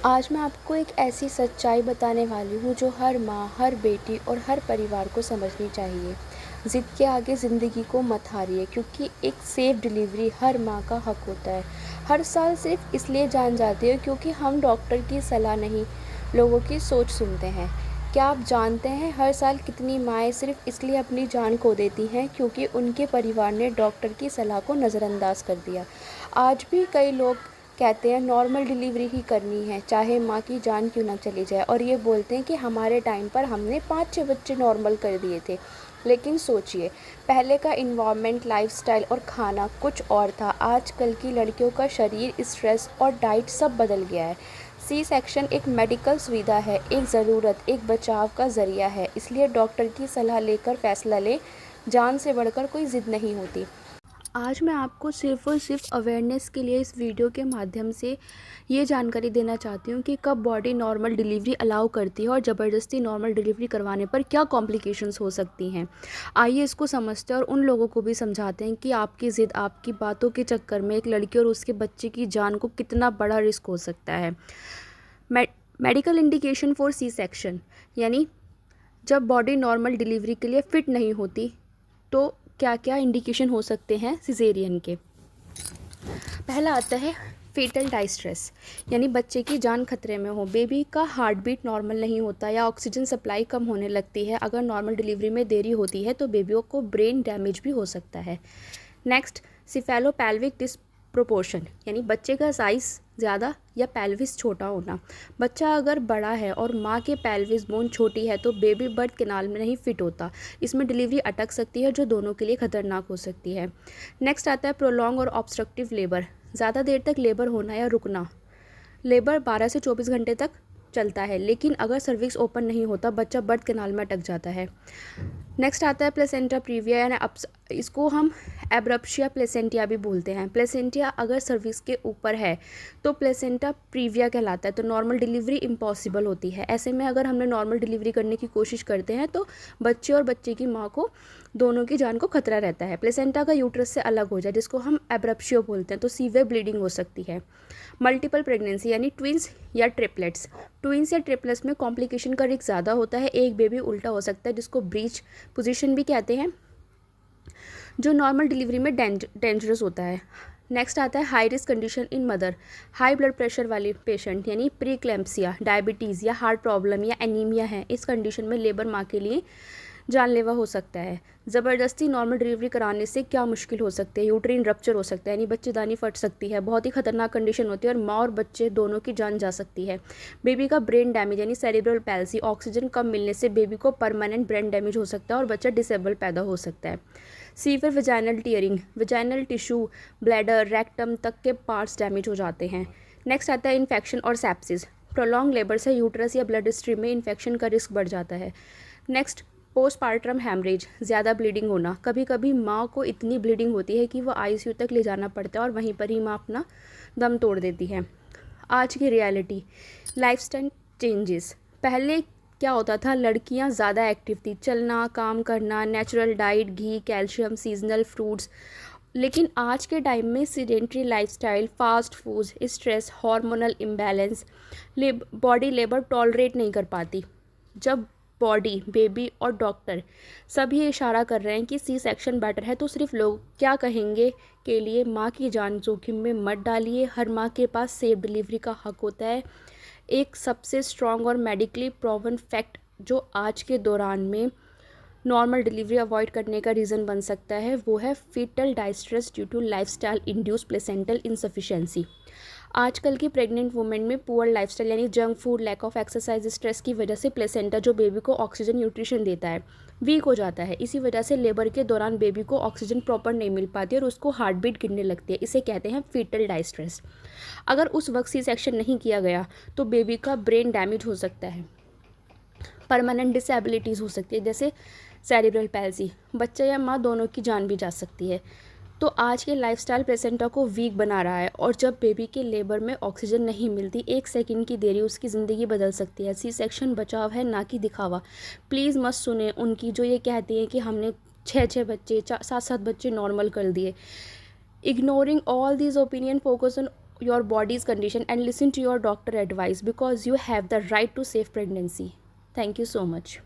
आज मैं आपको एक ऐसी सच्चाई बताने वाली हूँ जो हर माँ, हर बेटी और हर परिवार को समझनी चाहिए। ज़िद के आगे ज़िंदगी को मत हारिए, क्योंकि एक सेफ़ डिलीवरी हर माँ का हक होता है। हर साल सिर्फ इसलिए जान जाती है क्योंकि हम डॉक्टर की सलाह नहीं, लोगों की सोच सुनते हैं। क्या आप जानते हैं हर साल कितनी माएँ सिर्फ इसलिए अपनी जान खो देती हैं क्योंकि उनके परिवार ने डॉक्टर की सलाह को नज़रअंदाज कर दिया। आज भी कई लोग कहते हैं नॉर्मल डिलीवरी ही करनी है, चाहे माँ की जान क्यों ना चली जाए, और ये बोलते हैं कि हमारे टाइम पर हमने 5-6 बच्चे नॉर्मल कर दिए थे। लेकिन सोचिए, पहले का इन्वायरमेंट, लाइफस्टाइल और खाना कुछ और था। आजकल की लड़कियों का शरीर, स्ट्रेस और डाइट सब बदल गया है। सी सेक्शन एक मेडिकल सुविधा है, एक ज़रूरत, एक बचाव का ज़रिया है। इसलिए डॉक्टर की सलाह लेकर फैसला लें। जान से बढ़कर कोई ज़िद नहीं होती। आज मैं आपको सिर्फ़ और सिर्फ अवेयरनेस के लिए इस वीडियो के माध्यम से ये जानकारी देना चाहती हूँ कि कब बॉडी नॉर्मल डिलीवरी अलाउ करती है और ज़बरदस्ती नॉर्मल डिलीवरी करवाने पर क्या कॉम्प्लिकेशंस हो सकती हैं। आइए इसको समझते हैं और उन लोगों को भी समझाते हैं कि आपकी ज़िद, आपकी बातों के चक्कर में एक लड़की और उसके बच्चे की जान को कितना बड़ा रिस्क हो सकता है। Medical indication for C section, यानी जब बॉडी नॉर्मल डिलीवरी के लिए फ़िट नहीं होती तो क्या क्या इंडिकेशन हो सकते हैं सिजेरियन के। पहला आता है फेटल डाइस्ट्रेस, यानी बच्चे की जान खतरे में हो, बेबी का हार्ट बीट नॉर्मल नहीं होता या ऑक्सीजन सप्लाई कम होने लगती है। अगर नॉर्मल डिलीवरी में देरी होती है तो बेबियों को ब्रेन डैमेज भी हो सकता है। नेक्स्ट, सिफेलोपेल्विक डिस्प्रोपोर्शन, यानी बच्चे का साइज़ ज़्यादा या पेल्विस छोटा होना। बच्चा अगर बड़ा है और माँ के पेल्विस बोन छोटी है तो बेबी बर्थ कैनाल में नहीं फिट होता। इसमें डिलीवरी अटक सकती है, जो दोनों के लिए खतरनाक हो सकती है। नेक्स्ट आता है प्रोलॉन्ग और ऑब्स्ट्रक्टिव लेबर, ज़्यादा देर तक लेबर होना या रुकना। लेबर 12 से 24 घंटे तक चलता है, लेकिन अगर सर्विक्स ओपन नहीं होता बच्चा बर्थ कैनाल में अटक जाता है। नेक्स्ट आता है प्लेसेंटा प्रीविया, यानी इसको हम एब्रप्शिया प्लेसेंटिया भी बोलते हैं। प्लेसेंटिया अगर सर्विक्स के ऊपर है तो प्लेसेंटा प्रीविया कहलाता है, तो नॉर्मल डिलीवरी इम्पॉसिबल होती है। ऐसे में अगर हमने नॉर्मल डिलीवरी करने की कोशिश करते हैं तो बच्चे और बच्चे की माँ को दोनों की जान को खतरा रहता है। प्लेसेंटा का यूट्रस से अलग हो जाए, जिसको हम एब्रप्शियो बोलते हैं, तो सीवियर ब्लीडिंग हो सकती है। मल्टीपल प्रेगनेंसी, यानी ट्विंस या ट्रिपलेट्स। ट्विंस या ट्रिपलेट्स में कॉम्प्लिकेशन का रिस्क ज़्यादा होता है। एक बेबी उल्टा हो सकता है, जिसको ब्रीच पोजीशन भी कहते हैं, जो नॉर्मल डिलीवरी में डेंजरस होता है। नेक्स्ट आता है high risk condition in mother, high blood pressure वाले पेशेंट, यानी प्रीक्लैम्पसिया, डायबिटीज़ या हार्ट प्रॉब्लम या एनीमिया है। इस कंडीशन में लेबर माँ के लिए जानलेवा हो सकता है। ज़बरदस्ती नॉर्मल डिलीवरी कराने से क्या मुश्किल हो सकती है, यूट्रीन रप्चर हो सकता है, यानी बच्चेदानी फट सकती है। बहुत ही खतरनाक कंडीशन होती है और माँ और बच्चे दोनों की जान जा सकती है। बेबी का ब्रेन डैमेज, यानी सेरिब्रल पैल्सी, ऑक्सीजन कम मिलने से बेबी को परमानेंट ब्रेन डैमेज हो सकता है और बच्चा डिसेबल पैदा हो सकता है। Severe vaginal tearing, vaginal tissue, bladder, rectum तक के पार्ट्स डैमेज हो जाते हैं। नेक्स्ट आता है इन्फेक्शन और सेप्सिस, प्रोलॉन्ग लेबर से यूट्रस या ब्लड स्ट्रीम में इन्फेक्शन का रिस्क बढ़ जाता है। नेक्स्ट, पोस्टपार्टम हैमरेज, ज़्यादा ब्लीडिंग होना। कभी कभी माँ को इतनी ब्लीडिंग होती है कि वो आईसीयू तक ले जाना पड़ता है और वहीं पर ही माँ अपना दम तोड़ देती है। आज की रियलिटी, लाइफस्टाइल चेंजेस। पहले क्या होता था, लड़कियां ज़्यादा एक्टिव थी, चलना, काम करना, नेचुरल डाइट, घी, कैल्शियम, सीजनल फ्रूट्स। लेकिन आज के टाइम में sedentary lifestyle, fast food, stress, hormonal imbalance, body labour tolerate नहीं कर पाती। जब बॉडी, बेबी और डॉक्टर सभी इशारा कर रहे हैं कि सी सेक्शन बेटर है, तो सिर्फ लोग क्या कहेंगे के लिए माँ की जान जोखिम में मत डालिए। हर माँ के पास सेफ डिलीवरी का हक होता है। एक सबसे स्ट्रॉन्ग और मेडिकली प्रूवन फैक्ट जो आज के दौरान में नॉर्मल डिलीवरी अवॉइड करने का रीज़न बन सकता है, वो है foetal distress due to lifestyle induce placental insufficiency. आजकल की प्रेग्नेंट वुमेन में पुअर लाइफस्टाइल, यानी junk food, lack of exercise, stress की वजह से प्लेसेंटा, जो बेबी को ऑक्सीजन न्यूट्रिशन देता है, वीक हो जाता है। इसी वजह से लेबर के दौरान बेबी को ऑक्सीजन प्रॉपर नहीं मिल पाती और उसको हार्ट बीट गिरने लगती है। इसे कहते हैं फीटल डाइस्ट्रेस। अगर उस वक्त सी सेक्शन नहीं किया गया तो बेबी का ब्रेन डैमेज हो सकता है, परमानेंट डिसेबिलिटीज़ हो सकती है, जैसे सेरिब्रल पैल्सी। बच्चा या माँ दोनों की जान भी जा सकती है। तो आज के लाइफस्टाइल प्लेसेंटा को वीक बना रहा है और जब बेबी के लेबर में ऑक्सीजन नहीं मिलती, 1 सेकंड की देरी उसकी ज़िंदगी बदल सकती है। सी सेक्शन बचाव है, ना कि दिखावा। प्लीज़ मत सुने उनकी जो ये कहती हैं कि हमने 6-6 बच्चे, 7-7 बच्चे नॉर्मल कर दिए। Ignoring all these opinion, focus on your body's condition and listen to your doctor advice, because you have the right to safe pregnancy. Thank you so much.